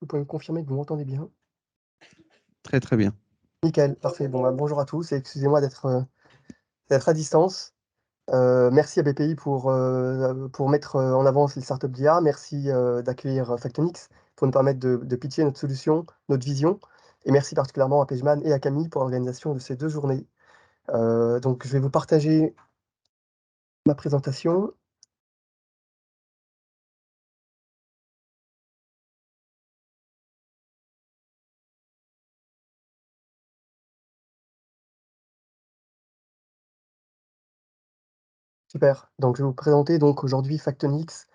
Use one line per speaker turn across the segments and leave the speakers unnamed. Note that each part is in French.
Vous pouvez me confirmer que vous m'entendez bien?
Très, très bien.
Nickel, parfait. Bon, bah, bonjour à tous et excusez-moi d'être à distance. Merci à BPI pour mettre, en avant ces startups d'IA. Merci, d'accueillir, Factonix pour nous permettre de pitcher notre solution, notre vision et merci particulièrement à Pejman et à Camille pour l'organisation de ces 2 journées. Donc je vais vous partager ma présentation. Super. Donc je vais vous présenter donc aujourd'hui Factonix,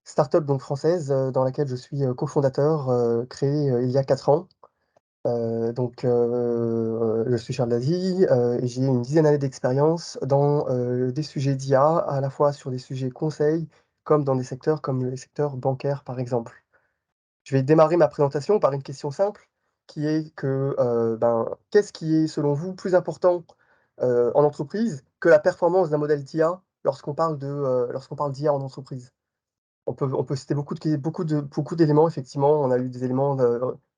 startup donc française, dans laquelle je suis, cofondateur, créée, il y a 4 ans. Je suis Charles Dazy, et j'ai une dizaine d'années d'expérience dans, des sujets d'IA, à la fois sur des sujets conseils, comme dans des secteurs comme les secteurs bancaires, par exemple. Je vais démarrer ma présentation par une question simple, qui est que, qu'est-ce qui est, selon vous, plus important, en entreprise, que la performance d'un modèle d'IA lorsqu'on parle d'IA en entreprise? On peut citer beaucoup d'éléments effectivement. On a eu des éléments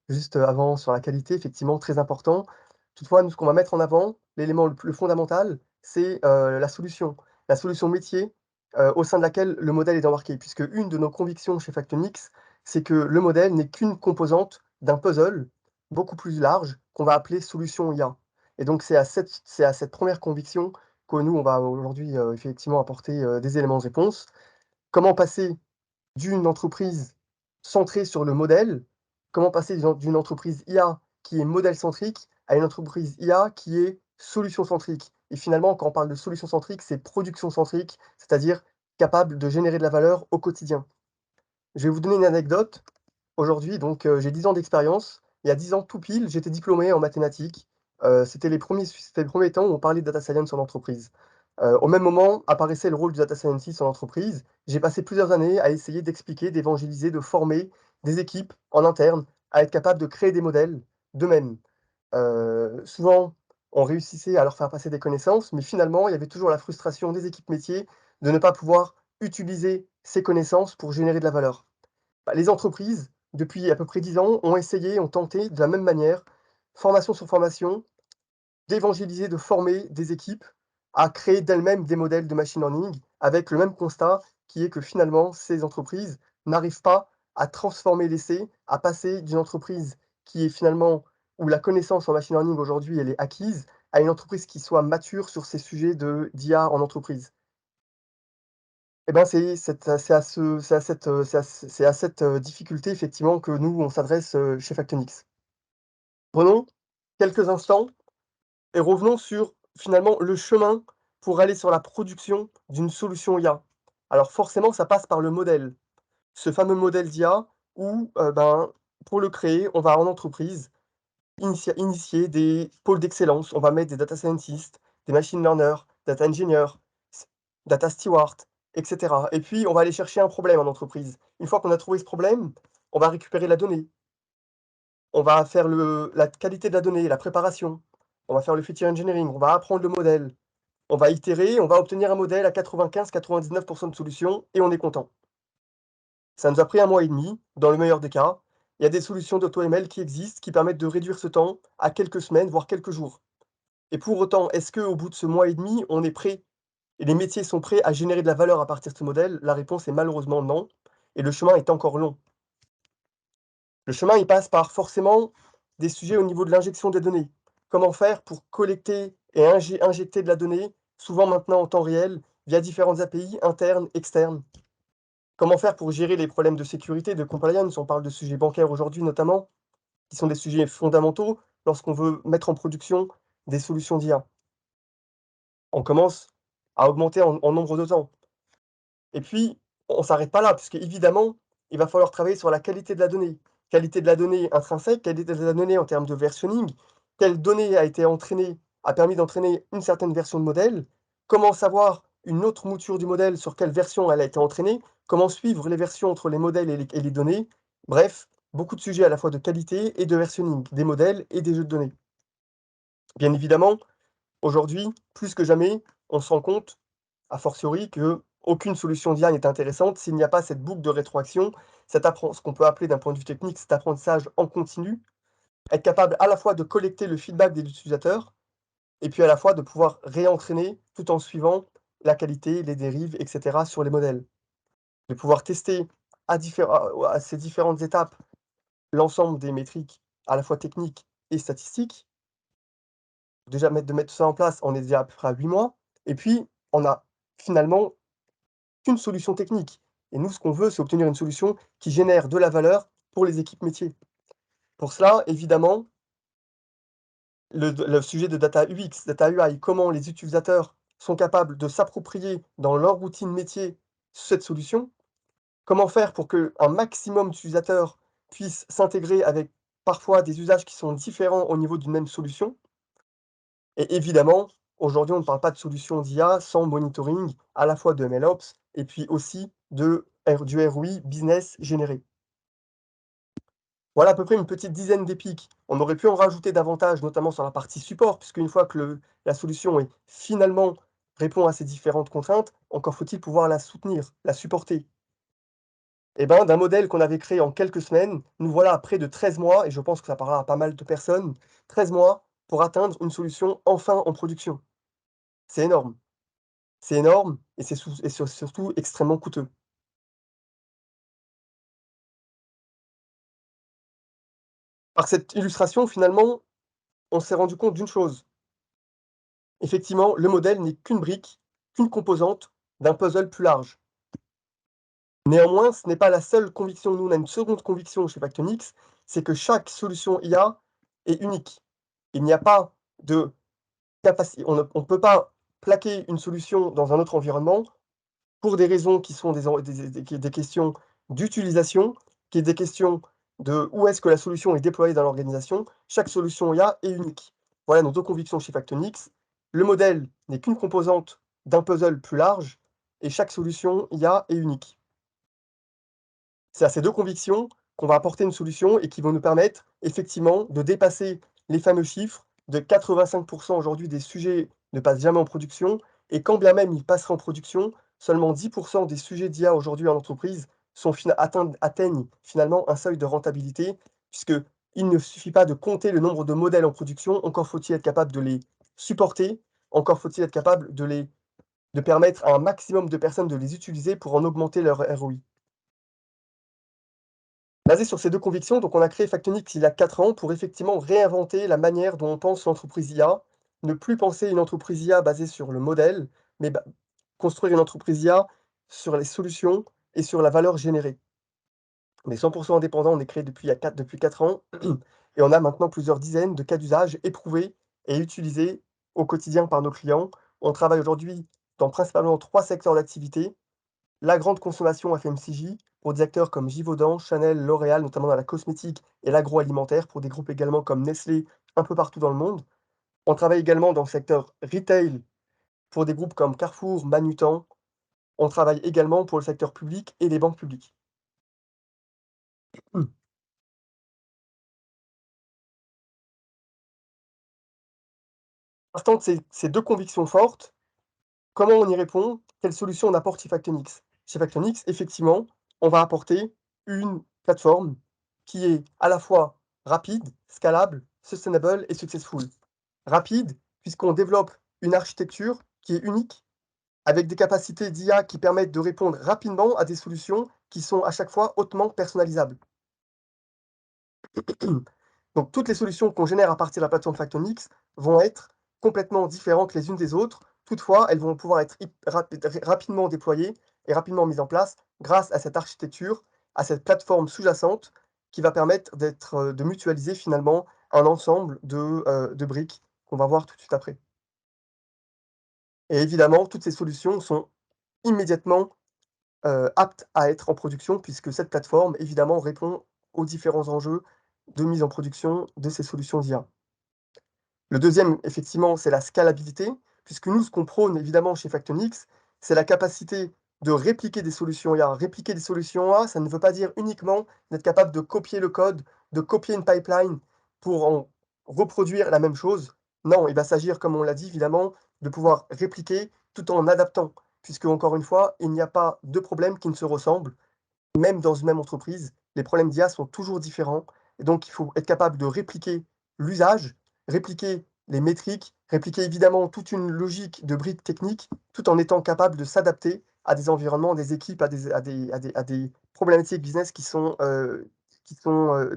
juste avant sur la qualité, effectivement très important. Toutefois, nous, ce qu'on va mettre en avant, l'élément le fondamental, c'est, la solution. La solution métier, au sein de laquelle le modèle est embarqué. Puisque une de nos convictions chez Factonix, c'est que le modèle n'est qu'une composante d'un puzzle beaucoup plus large qu'on va appeler solution IA. Et donc c'est à cette première conviction que nous, on va aujourd'hui, effectivement apporter, des éléments de réponse. Comment passer d'une entreprise centrée sur le modèle, comment passer d'une entreprise IA qui est modèle centrique à une entreprise IA qui est solution centrique. Et finalement, quand on parle de solution centrique, c'est production centrique, c'est-à-dire capable de générer de la valeur au quotidien. Je vais vous donner une anecdote. Aujourd'hui, donc, j'ai 10 ans d'expérience. Il y a 10 ans tout pile, j'étais diplômé en mathématiques. C'était les premiers temps où on parlait de data science en entreprise. Au même moment apparaissait le rôle du data scientist en entreprise. J'ai passé plusieurs années à essayer d'expliquer, d'évangéliser, de former des équipes en interne à être capables de créer des modèles d'eux-mêmes. Souvent, on réussissait à leur faire passer des connaissances, mais finalement, il y avait toujours la frustration des équipes métiers de ne pas pouvoir utiliser ces connaissances pour générer de la valeur. Bah, les entreprises, depuis à peu près 10 ans, ont essayé, ont tenté de la même manière, formation sur formation, d'évangéliser, de former des équipes à créer d'elles-mêmes des modèles de machine learning avec le même constat qui est que finalement, ces entreprises n'arrivent pas à transformer l'essai, à passer d'une entreprise qui est finalement où la connaissance en machine learning aujourd'hui, elle est acquise, à une entreprise qui soit mature sur ces sujets d'IA en entreprise. Et ben, c'est à cette difficulté effectivement que nous, on s'adresse, chez Factonix. Prenons quelques instants et revenons sur, finalement, le chemin pour aller sur la production d'une solution IA. Alors forcément, ça passe par le modèle. Ce fameux modèle d'IA où, pour le créer, on va en entreprise initier des pôles d'excellence. On va mettre des data scientists, des machine learners, data engineers, s data stewards, et cetera. Et puis, on va aller chercher un problème en entreprise. Une fois qu'on a trouvé ce problème, on va récupérer la donnée. On va faire la qualité de la donnée, la préparation. On va faire le feature engineering, on va apprendre le modèle. On va itérer, on va obtenir un modèle à 95-99 de solutions et on est content. Ça nous a pris 1 mois et demi, dans le meilleur des cas. Il y a des solutions d'AutoML qui existent, qui permettent de réduire ce temps à quelques semaines, voire quelques jours. Et pour autant, est-ce qu'au bout de ce mois et demi, on est prêt et les métiers sont prêts à générer de la valeur à partir de ce modèle? La réponse est malheureusement non et le chemin est encore long. Le chemin, il passe par forcément des sujets au niveau de l'injection des données. Comment faire pour collecter et injecter de la donnée, souvent maintenant en temps réel, via différentes API internes, externes? Comment faire pour gérer les problèmes de sécurité, de compliance? On parle de sujets bancaires aujourd'hui notamment, qui sont des sujets fondamentaux lorsqu'on veut mettre en production des solutions d'IA. On commence à augmenter en nombre de temps. Et puis, on s'arrête pas là, puisque évidemment, il va falloir travailler sur la qualité de la donnée. Qualité de la donnée intrinsèque, qualité de la donnée en termes de versionning, quelle donnée a permis d'entraîner une certaine version de modèle, comment savoir une autre mouture du modèle, sur quelle version elle a été entraînée, comment suivre les versions entre les modèles et les données. Bref, beaucoup de sujets à la fois de qualité et de versionning, des modèles et des jeux de données. Bien évidemment, aujourd'hui, plus que jamais, on se rend compte, a fortiori, que Aucune solution d'IA n'est intéressante s'il n'y a pas cette boucle de rétroaction, ce qu'on peut appeler d'un point de vue technique, cet apprentissage en continu, être capable à la fois de collecter le feedback des utilisateurs et puis à la fois de pouvoir réentraîner tout en suivant la qualité, les dérives, et cetera sur les modèles. De pouvoir tester à ces différentes étapes l'ensemble des métriques à la fois techniques et statistiques. Déjà de mettre ça en place, on est déjà à peu près à 8 mois et puis on a finalement qu'une solution technique et nous, ce qu'on veut, c'est obtenir une solution qui génère de la valeur pour les équipes métiers. Pour cela, évidemment, le sujet de data UX, data UI, comment les utilisateurs sont capables de s'approprier dans leur routine métier cette solution. Comment faire pour qu'un maximum d'utilisateurs puissent s'intégrer avec parfois des usages qui sont différents au niveau d'une même solution? Et évidemment, aujourd'hui, on ne parle pas de solution d'IA sans monitoring, à la fois de MLOps et puis aussi du ROI business généré. Voilà à peu près une petite dizaine d'épiques. On aurait pu en rajouter davantage, notamment sur la partie support, puisque une fois que la solution est finalement répond à ces différentes contraintes, encore faut-il pouvoir la soutenir, la supporter. Et ben, d'un modèle qu'on avait créé en quelques semaines, nous voilà à près de 13 mois, et je pense que ça parlera à pas mal de personnes, 13 mois pour atteindre une solution enfin en production. C'est énorme. C'est énorme et c'est surtout extrêmement coûteux. Par cette illustration, finalement, on s'est rendu compte d'une chose. Effectivement, le modèle n'est qu'une brique, qu'une composante d'un puzzle plus large. Néanmoins, ce n'est pas la seule conviction. Nous, on a une seconde conviction chez Factonix, c'est que chaque solution IA est unique. Il n'y a pas de on ne peut pas plaquer une solution dans un autre environnement pour des raisons qui sont des questions d'utilisation, qui est des questions de où est-ce que la solution est déployée dans l'organisation. Chaque solution IA est unique. Voilà nos 2 convictions chez Factonix. Le modèle n'est qu'une composante d'un puzzle plus large et chaque solution IA est unique. C'est à ces 2 convictions qu'on va apporter une solution et qui vont nous permettre effectivement de dépasser les fameux chiffres de 85 aujourd'hui des sujets ne passent jamais en production et quand bien même ils passeraient en production, seulement 10 des sujets d'IA aujourd'hui en entreprise atteignent finalement un seuil de rentabilité puisqu'il ne suffit pas de compter le nombre de modèles en production, encore faut-il être capable de les supporter, encore faut-il être capable de permettre à un maximum de personnes de les utiliser pour en augmenter leur ROI. Basé sur ces 2 convictions, donc on a créé Factonix il y a 4 ans pour effectivement réinventer la manière dont on pense l'entreprise IA. Ne plus penser une entreprise IA basée sur le modèle, mais construire une entreprise IA sur les solutions et sur la valeur générée. On est 100 indépendant, on est créé depuis 4 ans et on a maintenant plusieurs dizaines de cas d'usage éprouvés et utilisés au quotidien par nos clients. On travaille aujourd'hui dans principalement 3 secteurs d'activité: la grande consommation FMCG pour des acteurs comme Givaudan, Chanel, L'Oréal, notamment dans la cosmétique et l'agroalimentaire, pour des groupes également comme Nestlé, un peu partout dans le monde. On travaille également dans le secteur retail pour des groupes comme Carrefour, Manutan. On travaille également pour le secteur public et les banques publiques. Mmh. Partant de ces 2 convictions fortes, comment on y répond? Quelle solution on apporte chez Factonix? Chez Factonix, effectivement, on va apporter une plateforme qui est à la fois rapide, scalable, sustainable et successful. Rapide, puisqu'on développe une architecture qui est unique, avec des capacités d'IA qui permettent de répondre rapidement à des solutions qui sont à chaque fois hautement personnalisables. Donc toutes les solutions qu'on génère à partir de la plateforme Factonix vont être complètement différentes les unes des autres. Toutefois, elles vont pouvoir être rapidement déployées et rapidement mises en place grâce à cette architecture, à cette plateforme sous-jacente qui va permettre de mutualiser finalement un ensemble de briques qu'on va voir tout de suite après. Et évidemment, toutes ces solutions sont immédiatement aptes à être en production puisque cette plateforme évidemment répond aux différents enjeux de mise en production de ces solutions d'IA. Le deuxième, effectivement, c'est la scalabilité, puisque nous, ce qu'on prône évidemment chez Factonix, c'est la capacité de répliquer des solutions IA. Répliquer des solutions IA, ça ne veut pas dire uniquement d'être capable de copier le code, de copier une pipeline pour en reproduire la même chose. Non, il va s'agir, comme on l'a dit évidemment, de pouvoir répliquer tout en adaptant. puisque encore une fois, il n'y a pas de problème qui ne se ressemblent, même dans une même entreprise. Les problèmes d'IA sont toujours différents et donc il faut être capable de répliquer l'usage, répliquer les métriques, répliquer évidemment toute une logique de briques techniques, tout en étant capable de s'adapter à des environnements, des équipes, à des problématiques business qui sont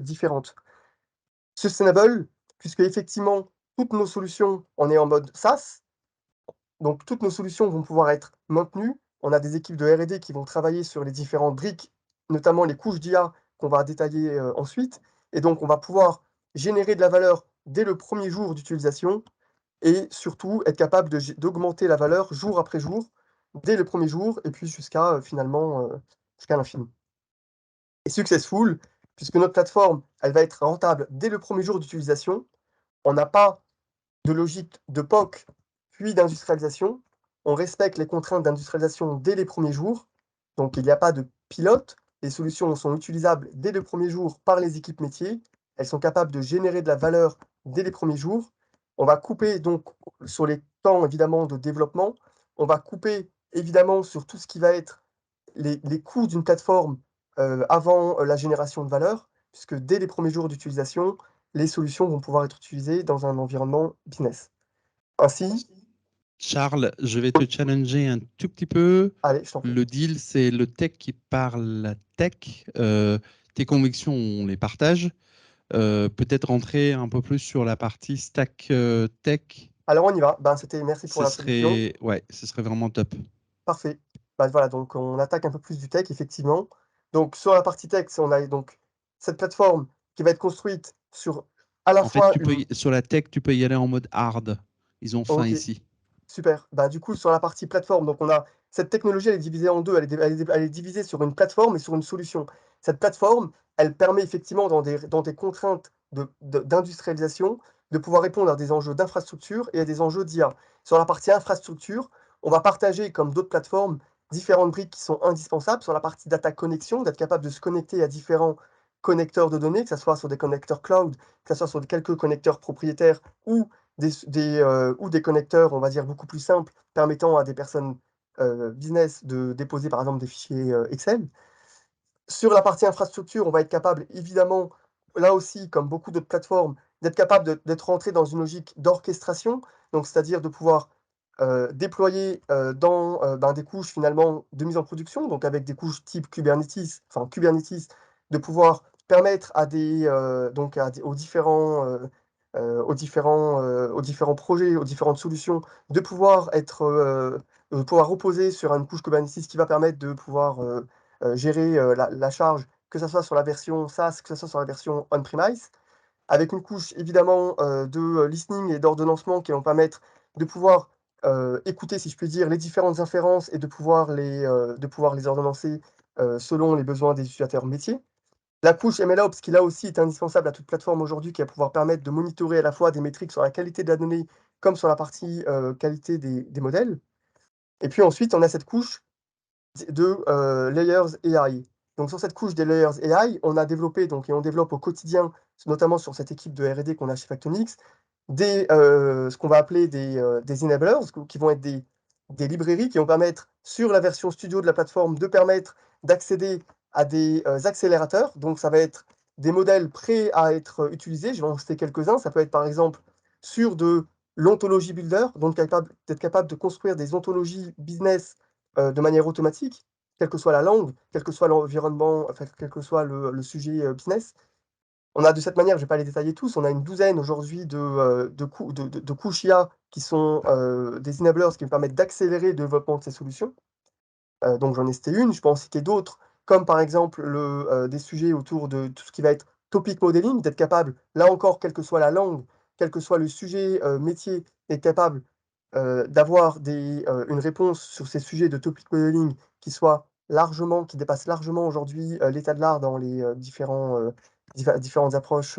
différentes. Sustainable, puisque effectivement toutes nos solutions, on est en mode SaaS, donc toutes nos solutions vont pouvoir être maintenues. On a des équipes de R&D qui vont travailler sur les différentes briques, notamment les couches d'IA qu'on va détailler, ensuite, et donc on va pouvoir générer de la valeur dès le premier jour d'utilisation et surtout être capable d'augmenter la valeur jour après jour, dès le premier jour et puis jusqu'à, finalement, jusqu'à l'infini. Et successful, puisque notre plateforme, elle va être rentable dès le premier jour d'utilisation. On n'a pas de logique de POC, puis d'industrialisation. On respecte les contraintes d'industrialisation dès les premiers jours. Donc, il n'y a pas de pilote. Les solutions sont utilisables dès le premier jour par les équipes métiers. Elles sont capables de générer de la valeur dès les premiers jours. On va couper donc sur les temps évidemment de développement. On va couper évidemment sur tout ce qui va être les coûts d'une plateforme avant la génération de valeur, puisque dès les premiers jours d'utilisation, les solutions vont pouvoir être utilisées dans un environnement business. Ainsi,
Charles, je vais te challenger un tout petit peu.
allez, je t'en prie.
Le deal, c'est le tech qui parle la tech. Tes convictions, on les partage. Peut-être rentrer un peu plus sur la partie stack tech.
Alors on y va. Ben, merci pour
Ce
l'introduction.
serait, ouais, ce serait vraiment top.
Parfait. Bah, voilà, donc on attaque un peu plus du tech, effectivement. Donc sur la partie tech, on a donc cette plateforme qui va être construite sur à la
En fait,
fois une
sur la tech, tu peux y aller en mode hard. Ils ont faim
OK.
ici.
Super. Bah, du coup, sur la partie plateforme, donc on a cette technologie, elle est divisée en 2. Elle est divisée sur une plateforme et sur une solution. Cette plateforme, elle permet effectivement dans des contraintes d'industrialisation, de pouvoir répondre à des enjeux d'infrastructure et à des enjeux d'IA. Sur la partie infrastructure, on va partager, comme d'autres plateformes, différentes briques qui sont indispensables. Sur la partie data connexion, d'être capable de se connecter à différents connecteurs de données, que ça soit sur des connecteurs cloud, que ça soit sur quelques connecteurs propriétaires ou des connecteurs, on va dire, beaucoup plus simples, permettant à des personnes, business de déposer, par exemple, des fichiers, Excel. Sur la partie infrastructure, on va être capable, évidemment, là aussi, comme beaucoup d'autres plateformes, d'être capable d'être rentré dans une logique d'orchestration, donc c'est-à-dire de pouvoir, déployer, dans, des couches finalement de mise en production, donc avec des couches type Kubernetes, de pouvoir permettre à des, donc à des aux différents projets, aux différentes solutions, de pouvoir reposer sur une couche Kubernetes qui va permettre de pouvoir, gérer, la charge, que ça soit sur la version SaaS, que ça soit sur la version on-premise, avec une couche évidemment, de listening et d'ordonnancement qui vont permettre de pouvoir, écouter, si je puis dire, les différentes inférences et de pouvoir les ordonnancer, selon les besoins des utilisateurs métiers. La couche MLOps qui là aussi est indispensable à toute plateforme aujourd'hui, qui va pouvoir permettre de monitorer à la fois des métriques sur la qualité de la donnée, comme sur la partie, qualité des modèles. Et puis ensuite, on a cette couche de, layers AI. Donc sur cette couche des layers AI, on a développé donc et on développe au quotidien, notamment sur cette équipe de R&D qu'on a chez Factonix, ce qu'on va appeler des enablers, qui vont être des librairies qui vont permettre, sur la version studio de la plateforme, de permettre d'accéder à des, accélérateurs. Donc ça va être des modèles prêts à être, utilisés. Je vais en citer quelques-uns. Ça peut être, par exemple, sur de l'ontologie builder, donc d'être capable de construire des ontologies business, de manière automatique, quelle que soit la langue, quel que soit l'environnement, enfin, quel que soit le sujet, business. On a de cette manière, je vais pas les détailler tous, on a une douzaine aujourd'hui de couches IA qui sont, des enablers qui me permettent d'accélérer le développement de ces solutions. Donc j'en ai cité une, je peux en citer d'autres, comme par exemple des sujets autour de tout ce qui va être topic modeling, d'être capable, là encore, quelle que soit la langue, quel que soit le sujet, métier, d'être capable, d'avoir une réponse sur ces sujets de topic modeling qui dépasse largement aujourd'hui, l'état de l'art dans les, différentes approches,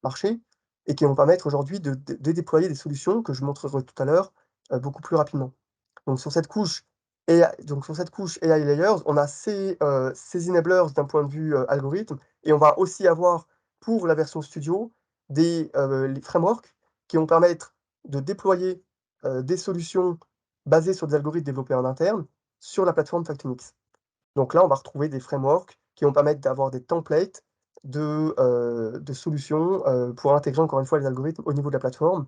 marché et qui vont permettre aujourd'hui de déployer des solutions que je montrerai tout à l'heure, beaucoup plus rapidement. Donc sur cette couche AI layers, on a ces enablers d'un point de vue, algorithme et on va aussi avoir pour la version studio les frameworks qui vont permettre de déployer, des solutions basés sur des algorithmes développés en interne sur la plateforme Factonix. Donc là, on va retrouver des frameworks qui vont permettre d'avoir des templates de solutions, pour intégrer encore une fois les algorithmes au niveau de la plateforme.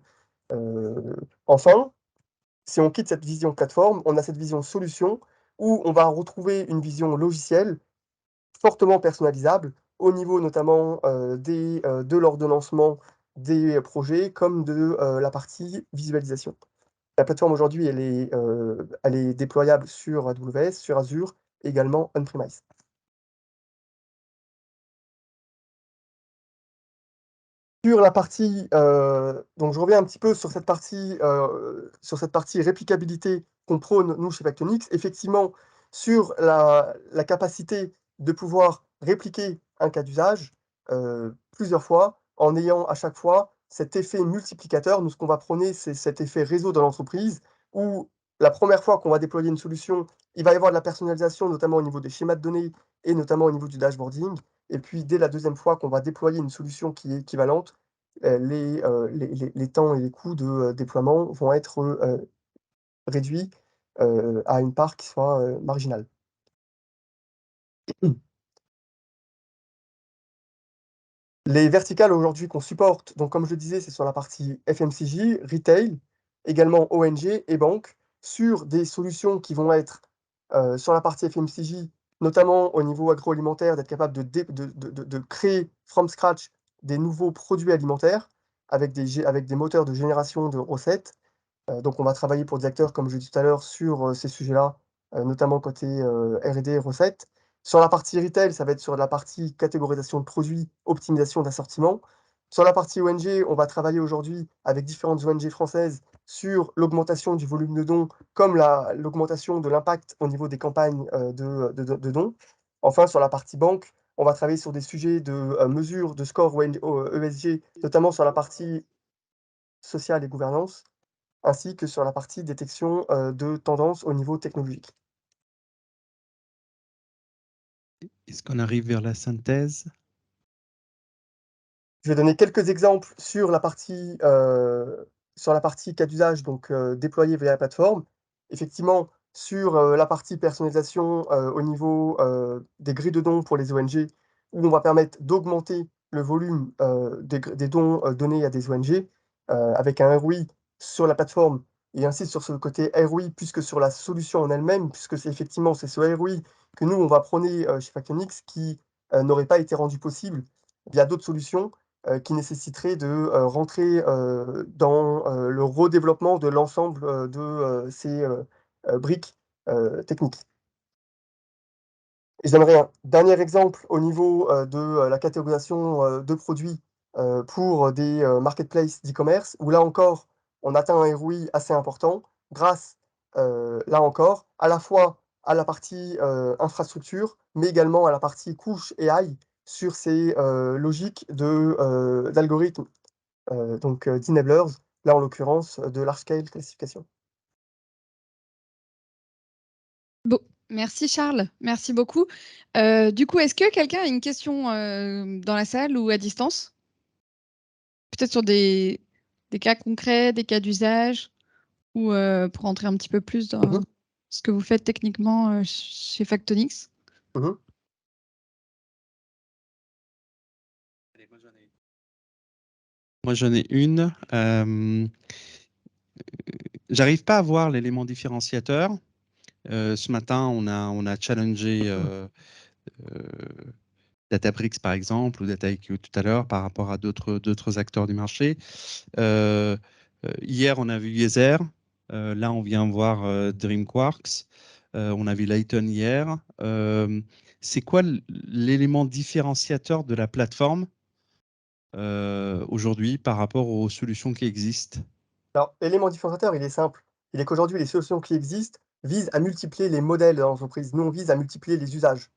Enfin, si on quitte cette vision plateforme, on a cette vision solution où on va retrouver une vision logicielle fortement personnalisable au niveau notamment, de l'ordonnancement des projets comme de, la partie visualisation. La plateforme aujourd'hui, elle est déployable sur AWS, sur Azure, également on-premise. Sur la partie, donc je reviens un petit peu sur cette partie réplicabilité qu'on prône, nous, chez Factonix. Effectivement, sur la capacité de pouvoir répliquer un cas d'usage, plusieurs fois, en ayant à chaque fois cet effet multiplicateur. Nous, ce qu'on va prôner, c'est cet effet réseau dans l'entreprise où la première fois qu'on va déployer une solution, il va y avoir de la personnalisation, notamment au niveau des schémas de données et notamment au niveau du dashboarding. Et puis, dès la deuxième fois qu'on va déployer une solution qui est équivalente, les temps et les coûts de, déploiement vont être, réduits, à une part qui soit, marginale. Les verticales aujourd'hui qu'on supporte, donc comme je le disais, c'est sur la partie FMCG, retail, également ONG et banque, sur des solutions qui vont être, sur la partie FMCG, notamment au niveau agroalimentaire, d'être capable de créer from scratch des nouveaux produits alimentaires avec des moteurs de génération de recettes. Donc on va travailler pour des acteurs, comme je l'ai dit tout à l'heure, sur, ces sujets-là, notamment côté, R&D recettes. Sur la partie retail, ça va être sur la partie catégorisation de produits, optimisation d'assortiment. Sur la partie ONG, on va travailler aujourd'hui avec différentes ONG françaises sur l'augmentation du volume de dons, comme l'augmentation de l'impact au niveau des campagnes, de dons. Enfin, sur la partie banque, on va travailler sur des sujets de, mesure de score ESG, notamment sur la partie sociale et gouvernance ainsi que sur la partie détection, de tendances au niveau technologique.
Est-ce qu'on arrive vers la synthèse?
Je vais donner quelques exemples sur la partie cas d'usage, donc déployée via la plateforme. Effectivement, sur, la partie personnalisation, au niveau, des grilles de dons pour les ONG, où on va permettre d'augmenter le volume, des dons, donnés à des ONG, avec un ROI sur la plateforme et ainsi sur ce côté ROI plus que sur la solution en elle-même, puisque c'est ce ROI que nous, on va prôner, chez Factonix qui, n'aurait pas été rendu possible via d'autres solutions qui nécessiterait de, rentrer, dans, le redéveloppement de l'ensemble, de, ces, briques, techniques. Et j'aimerais un dernier exemple au niveau, de, la catégorisation, de produits, pour des, marketplaces d'e-commerce où là encore, on atteint un ROI assez important grâce, là encore, à la fois à la partie, infrastructure, mais également à la partie couche AI sur ces, logiques d'algorithmes, donc d'enablers, là en l'occurrence, de large scale classification.
Bon, merci Charles, merci beaucoup. Du coup, est-ce que quelqu'un a une question dans la salle ou à distance? Peut-être sur des cas concrets, des cas d'usage, ou pour entrer un petit peu plus dans
Mmh.
ce que vous faites techniquement chez Factonix.
Mmh.
Allez, moi, j'en ai une. J'arrive pas à voir l'élément différenciateur. Ce matin, on a challengé Databricks, par exemple, ou DataIQ tout à l'heure, par rapport à d'autres acteurs du marché. Hier, on a vu Yeser. Là, on vient voir DreamQuarks. On a vu Lighton hier. C'est quoi l'élément différenciateur de la plateforme aujourd'hui par rapport aux solutions qui existent?
Alors, l'élément différenciateur, il est simple. Il est qu'aujourd'hui, les solutions qui existent visent à multiplier les modèles dans l'entreprise. Nous, on vise à multiplier les usages.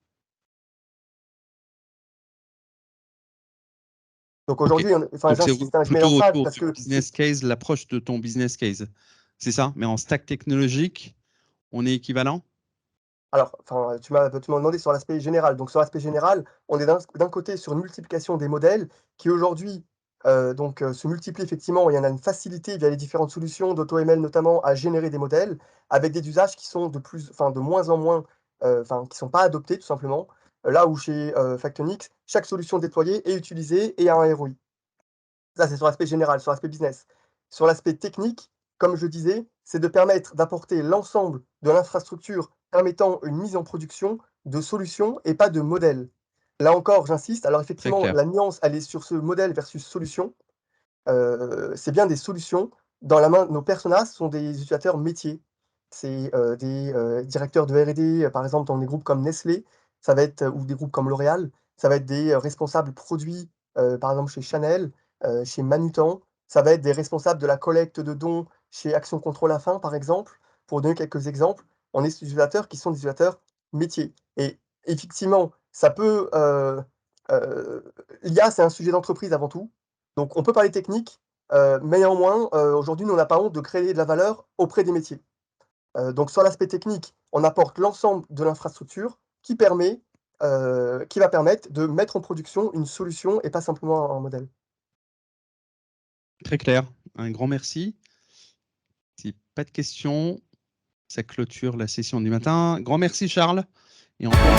Donc
OK.
aujourd'hui, enfin,
Donc c'est
j'insiste, hein, je mets
plutôt
l'emphase
autour
parce
du
que c'est
business case, l'approche de ton business case. C'est ça? Mais en stack technologique, on est équivalent?
alors, enfin, tu m'as demandé sur l'aspect général. Donc sur l'aspect général, on est d'un côté sur une multiplication des modèles qui aujourd'hui, se multiplient effectivement. Il y en a une facilité via les différentes solutions d'AutoML notamment à générer des modèles avec des usages qui sont de moins en moins, qui sont pas adoptés tout simplement. Là où chez, Factonix, chaque solution déployée est utilisée et a un ROI. Ça, c'est sur l'aspect général, sur l'aspect business. Sur l'aspect technique, comme je disais, c'est de permettre d'apporter l'ensemble de l'infrastructure permettant une mise en production de solutions et pas de modèles. Là encore, j'insiste, alors
Très
effectivement,
clair.
la nuance, elle est sur ce modèle versus solution. C'est bien des solutions. Dans la main, nos personas sont des utilisateurs métiers. C'est, des, directeurs de R&D, par exemple, dans des groupes comme Nestlé, ça va être ou des groupes comme L'Oréal, ça va être des, responsables produits, par exemple chez Chanel, chez Manutan. Ça va être des responsables de la collecte de dons chez Action contre la faim, par exemple, pour donner quelques exemples. On est sur des utilisateurs qui sont des utilisateurs métiers et effectivement, ça peut, l'IA, c'est un sujet d'entreprise avant tout. Donc on peut parler technique, mais néanmoins, aujourd'hui, nous, on n'a pas honte de créer de la valeur auprès des métiers. Donc sur l'aspect technique, on apporte l'ensemble de l'infrastructure qui va permettre de mettre en production une solution et pas simplement un modèle.
Très clair. Un grand merci. Si pas de questions, ça clôture la session du matin. Grand merci Charles et au revoir.